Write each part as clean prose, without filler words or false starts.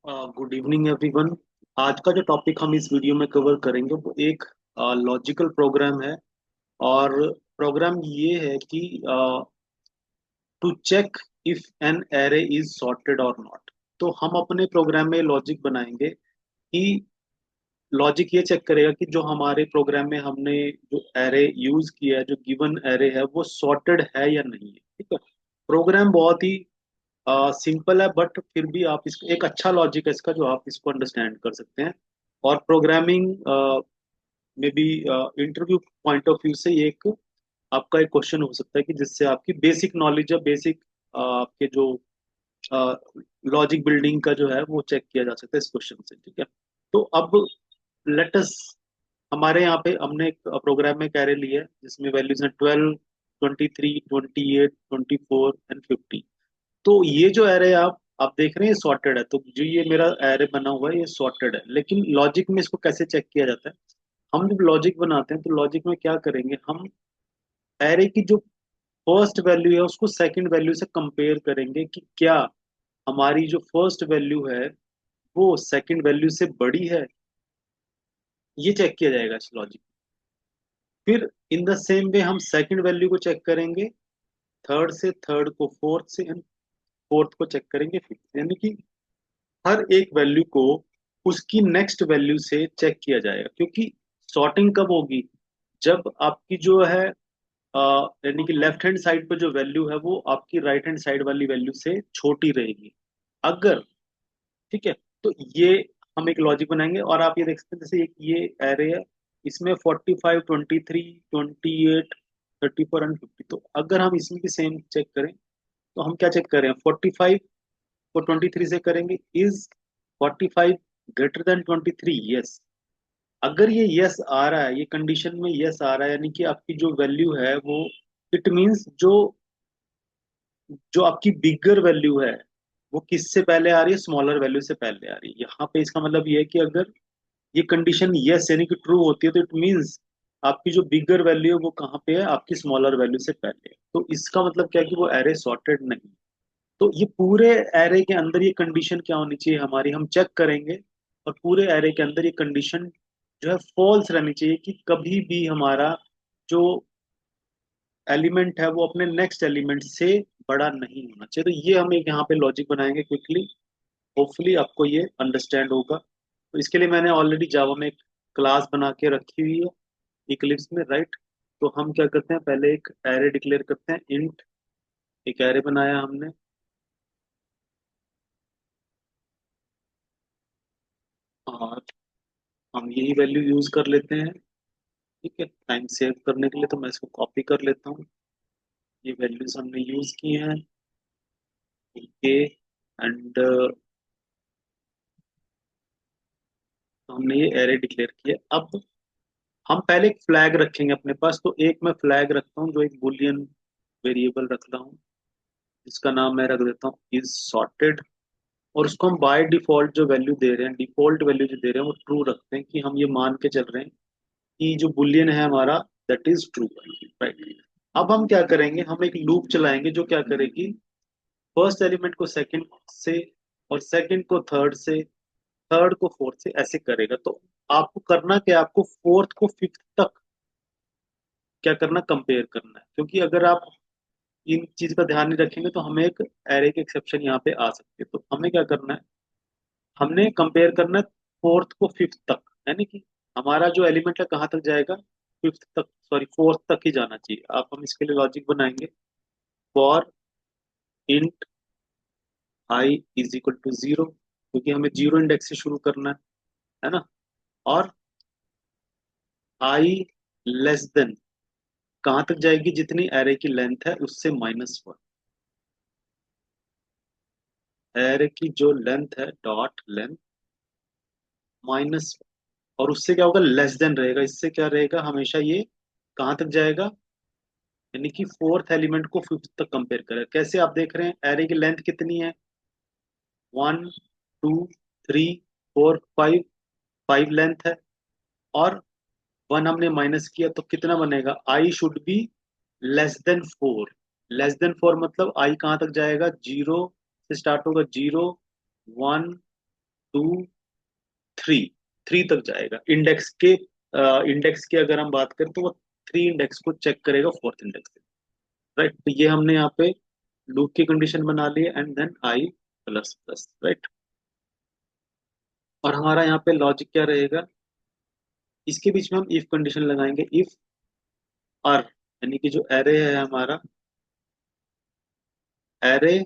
Good evening everyone. आज का जो टॉपिक हम इस वीडियो में कवर करेंगे वो एक लॉजिकल प्रोग्राम है। और प्रोग्राम ये है कि to check if an array is sorted और नॉट। तो हम अपने प्रोग्राम में लॉजिक बनाएंगे कि लॉजिक ये चेक करेगा कि जो हमारे प्रोग्राम में हमने जो एरे यूज किया है, जो गिवन एरे है, वो सॉर्टेड है या नहीं है। ठीक है। प्रोग्राम बहुत ही सिंपल है, बट फिर भी आप इसको एक अच्छा लॉजिक है इसका जो आप इसको अंडरस्टैंड कर सकते हैं। और प्रोग्रामिंग में भी इंटरव्यू पॉइंट ऑफ व्यू से ये एक आपका एक क्वेश्चन हो सकता है कि जिससे आपकी बेसिक नॉलेज या बेसिक आपके जो लॉजिक बिल्डिंग का जो है वो चेक किया जा सकता है इस क्वेश्चन से। ठीक है। तो अब लेट अस, हमारे यहाँ पे हमने एक प्रोग्राम में कैरे लिया है जिसमें वैल्यूज हैं 12, 23, 28, 24 एंड 50। तो ये जो एरे आप देख रहे हैं सॉर्टेड है। तो जो ये मेरा एरे बना हुआ है ये सॉर्टेड है, लेकिन लॉजिक में इसको कैसे चेक किया जाता है? हम जब लॉजिक बनाते हैं तो लॉजिक में क्या करेंगे, हम एरे की जो फर्स्ट वैल्यू है उसको सेकंड वैल्यू से कंपेयर करेंगे कि क्या हमारी जो फर्स्ट वैल्यू है वो सेकंड वैल्यू से बड़ी है। ये चेक किया जाएगा इस लॉजिक। फिर इन द सेम वे हम सेकंड वैल्यू को चेक करेंगे थर्ड से, थर्ड को फोर्थ से, एंड फोर्थ को चेक करेंगे फिफ्थ। यानी कि हर एक वैल्यू को उसकी नेक्स्ट वैल्यू से चेक किया जाएगा, क्योंकि सॉर्टिंग कब होगी? जब आपकी जो है यानी कि लेफ्ट हैंड साइड पर जो वैल्यू है वो आपकी राइट हैंड साइड वाली वैल्यू से छोटी रहेगी। अगर, ठीक है, तो ये हम एक लॉजिक बनाएंगे और आप ये देख सकते हैं जैसे एक ये एरे है, इसमें 45, 23, 28, 34 एंड 50। तो अगर हम इसमें भी सेम चेक करें तो हम क्या चेक करें? 45 को 23 से करेंगे, इज 45 ग्रेटर देन 23? यस। अगर ये यस आ रहा है, ये कंडीशन में यस आ रहा है, यानी कि आपकी जो वैल्यू है वो, इट मींस जो जो आपकी बिगर वैल्यू है वो किससे पहले आ रही है? स्मॉलर वैल्यू से पहले आ रही है। यहाँ पे इसका मतलब ये है कि अगर ये कंडीशन यस यानी कि ट्रू होती है तो इट मींस आपकी जो बिगर वैल्यू है वो कहाँ पे है? आपकी स्मॉलर वैल्यू से पहले है। तो इसका मतलब क्या है कि वो एरे सॉर्टेड नहीं। तो ये पूरे एरे के अंदर ये कंडीशन क्या होनी चाहिए हमारी, हम चेक करेंगे। और पूरे एरे के अंदर ये कंडीशन जो है फॉल्स रहनी चाहिए कि कभी भी हमारा जो एलिमेंट है वो अपने नेक्स्ट एलिमेंट से बड़ा नहीं होना चाहिए। तो ये हम एक यहाँ पे लॉजिक बनाएंगे क्विकली। होपफुली आपको ये अंडरस्टैंड होगा। तो इसके लिए मैंने ऑलरेडी जावा में एक क्लास बना के रखी हुई है इक्लिप्स में, राइट। तो हम क्या करते हैं, पहले एक एरे डिक्लेयर करते हैं, इंट। एक एरे बनाया हमने और हम यही वैल्यू यूज कर लेते हैं। ठीक है, टाइम सेव करने के लिए तो मैं इसको कॉपी कर लेता हूँ। ये वैल्यूज हमने यूज की हैं। ओके। एंड हमने ये एरे डिक्लेयर किया। अब हम पहले एक फ्लैग रखेंगे अपने पास। तो एक मैं फ्लैग रखता हूँ जो एक बुलियन वेरिएबल रखता हूँ, जिसका नाम मैं रख देता हूँ इज सॉर्टेड। और उसको हम बाय डिफॉल्ट जो वैल्यू दे रहे हैं, डिफॉल्ट वैल्यू जो दे रहे हैं वो ट्रू रखते हैं, कि हम ये मान के चल रहे हैं कि जो बुलियन है हमारा दैट इज ट्रू, राइट। अब हम क्या करेंगे, हम एक लूप चलाएंगे जो क्या करेगी, फर्स्ट एलिमेंट को सेकंड से, और सेकंड को थर्ड से, थर्ड को फोर्थ से, ऐसे करेगा। तो आपको करना क्या है, आपको फोर्थ को फिफ्थ तक क्या करना, कंपेयर करना है। क्योंकि अगर आप इन चीज का ध्यान नहीं रखेंगे तो हमें एक एरे के एक्सेप्शन यहाँ पे आ सकते हैं। तो हमें क्या करना है, हमने कंपेयर करना है फोर्थ को फिफ्थ तक। यानी कि हमारा जो एलिमेंट है कहाँ तक जाएगा? फिफ्थ तक, सॉरी फोर्थ तक ही जाना चाहिए। आप हम इसके लिए लॉजिक बनाएंगे, for int i is equal to zero, क्योंकि हमें जीरो इंडेक्स से शुरू करना है ना। और आई लेस देन कहाँ तक जाएगी? जितनी एरे की लेंथ है उससे -1। एरे की जो लेंथ है, डॉट लेंथ माइनस, और उससे क्या होगा? लेस देन रहेगा। इससे क्या रहेगा, हमेशा ये कहाँ तक जाएगा? यानी कि फोर्थ एलिमेंट को फिफ्थ तक कंपेयर करें। कैसे? आप देख रहे हैं एरे की लेंथ कितनी है, 1, 2, 3, 4, 5, 5 लेंथ है। और 1 हमने माइनस किया तो कितना बनेगा? I should be less than 4। Less than 4 मतलब आई कहाँ तक जाएगा? जीरो से स्टार्ट होगा, 0, 1, टू, थ्री, थ्री तक जाएगा इंडेक्स के अगर हम बात करें तो वो थ्री इंडेक्स को चेक करेगा फोर्थ इंडेक्स से। राइट, तो ये हमने यहाँ पे लूप की कंडीशन बना ली है, and then i plus plus. Right, और हमारा यहाँ पे लॉजिक क्या रहेगा, इसके बीच में हम इफ कंडीशन लगाएंगे। इफ आर, यानी कि जो एरे है हमारा, एरे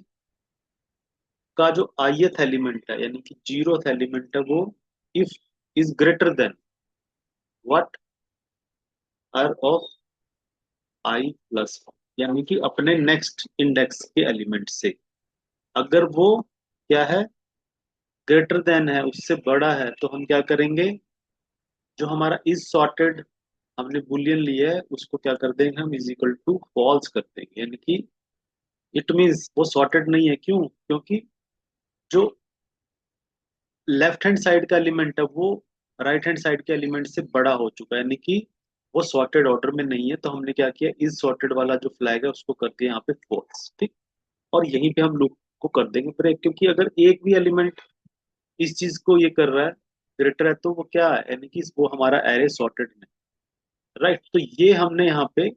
का जो आईएथ एलिमेंट है यानी कि जीरोथ एलिमेंट है, वो if is greater than what, r of i plus, यानी कि अपने नेक्स्ट इंडेक्स के एलिमेंट से, अगर वो क्या है, ग्रेटर देन है, उससे बड़ा है, तो हम क्या करेंगे, जो हमारा इज सॉर्टेड हमने बुलियन लिया है उसको क्या कर देंगे, हम इज इक्वल टू फॉल्स कर देंगे, यानी कि इट मीन्स वो सॉर्टेड नहीं है। क्यों? क्योंकि जो लेफ्ट हैंड साइड का एलिमेंट है वो राइट हैंड साइड के एलिमेंट से बड़ा हो चुका है, यानी कि वो सॉर्टेड ऑर्डर में नहीं है। तो हमने क्या किया, इज सॉर्टेड वाला जो फ्लैग है उसको कर दिया यहाँ पे फॉल्स। ठीक, और यहीं पे हम लूप को कर देंगे ब्रेक, क्योंकि अगर एक भी एलिमेंट इस चीज को ये कर रहा है, ग्रेटर है, तो वो क्या है, यानी कि वो हमारा एरे सॉर्टेड नहीं। राइट, तो ये हमने यहाँ पे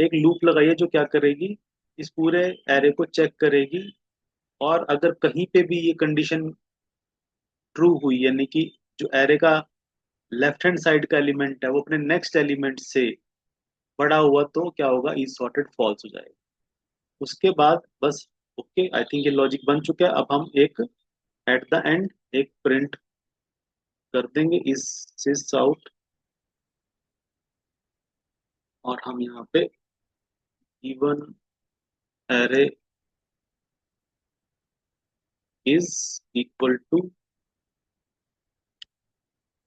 एक लूप लगाई है जो क्या करेगी, इस पूरे एरे को चेक करेगी, और अगर कहीं पे भी ये कंडीशन ट्रू हुई, यानी कि जो एरे का लेफ्ट हैंड साइड का एलिमेंट है वो अपने नेक्स्ट एलिमेंट से बड़ा हुआ, तो क्या होगा, इज सॉर्टेड फॉल्स हो जाएगा। उसके बाद बस, ओके, आई थिंक ये लॉजिक बन चुका है। अब हम एक एट द एंड एक प्रिंट कर देंगे इस सिस आउट, और हम यहाँ पे given array is equal to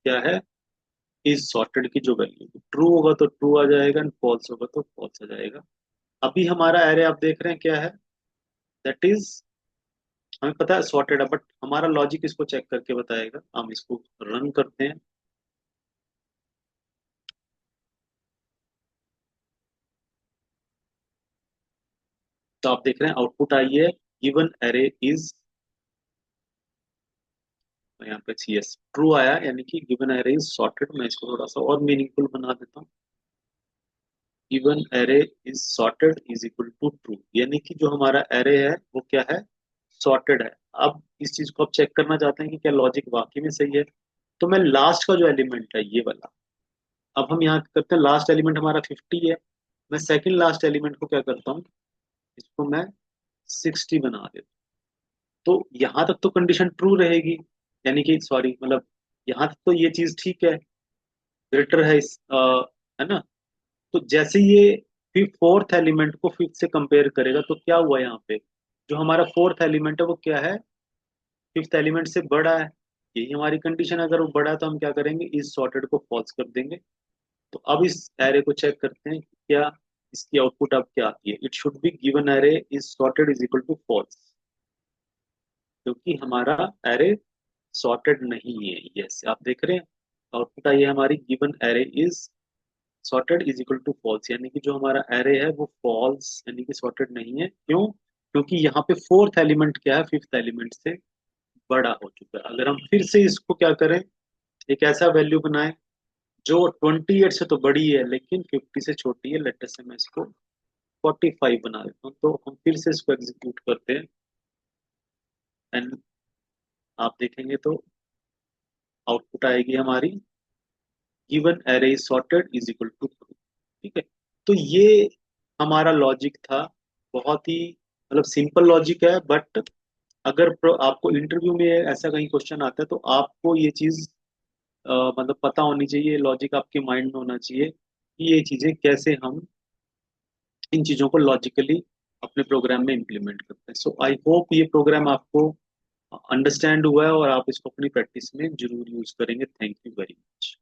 क्या है, इज सॉर्टेड की जो वैल्यू ट्रू होगा तो ट्रू आ जाएगा, एंड फॉल्स होगा तो फॉल्स आ जाएगा। अभी हमारा एरे आप देख रहे हैं क्या है, दैट इज, हमें पता है सॉर्टेड है, बट हमारा लॉजिक इसको चेक करके बताएगा। हम इसको रन करते हैं, तो आप देख रहे हैं आउटपुट आई है, गिवन एरे इज, यहाँ पे सी एस ट्रू आया, यानी कि गिवन एरे इज सॉर्टेड। मैं इसको थोड़ा सा और मीनिंगफुल बना देता हूँ, given array is sorted is equal to true, यानी कि जो हमारा एरे है वो क्या है, सॉर्टेड है। अब इस चीज को आप चेक करना चाहते हैं कि क्या लॉजिक वाकई में सही है, तो मैं लास्ट का जो एलिमेंट है ये वाला, अब हम यहाँ करते हैं, लास्ट एलिमेंट हमारा 50 है, मैं सेकंड लास्ट एलिमेंट को क्या करता हूँ, इसको मैं 60 बना देता हूँ। तो यहाँ तक तो कंडीशन ट्रू रहेगी, यानी कि सॉरी मतलब यहाँ तक तो ये चीज ठीक है, ग्रेटर है है ना। तो जैसे ये फिर फोर्थ एलिमेंट को फिफ्थ से कंपेयर करेगा, तो क्या हुआ यहाँ पे, जो हमारा फोर्थ एलिमेंट है वो क्या है, फिफ्थ एलिमेंट से बड़ा है। यही हमारी कंडीशन, अगर वो बड़ा है तो हम क्या करेंगे, इस सॉर्टेड को फॉल्स कर देंगे। तो अब इस एरे को चेक करते हैं कि क्या इसकी आउटपुट अब क्या आती है, it should be given array is sorted is equal to false, क्योंकि हमारा एरे सॉर्टेड नहीं है। यस, आप देख रहे हैं आउटपुट आई है हमारी, given array is sorted is equal to false, यानी कि जो हमारा एरे है वो फॉल्स, यानी कि सॉर्टेड नहीं है। क्यों? क्योंकि यहाँ पे फोर्थ एलिमेंट क्या है, फिफ्थ एलिमेंट से बड़ा हो चुका है। अगर हम फिर से इसको क्या करें, एक ऐसा वैल्यू बनाए जो 28 से तो बड़ी है लेकिन 50 से छोटी है, लेटर से मैं इसको 45 बना देता हूँ, तो हम फिर से इसको एग्जीक्यूट करते हैं, एंड आप देखेंगे तो आउटपुट आएगी हमारी, given array is sorted is equal to true. ठीक है, तो ये हमारा लॉजिक था, बहुत ही मतलब सिंपल लॉजिक है, बट अगर आपको इंटरव्यू में ऐसा कहीं क्वेश्चन आता है तो आपको ये चीज मतलब पता होनी चाहिए, लॉजिक आपके माइंड में होना चाहिए कि ये चीजें कैसे हम इन चीजों को लॉजिकली अपने प्रोग्राम में इम्प्लीमेंट करते हैं। सो आई होप ये प्रोग्राम आपको अंडरस्टैंड हुआ है और आप इसको अपनी प्रैक्टिस में जरूर यूज करेंगे। Thank you very much.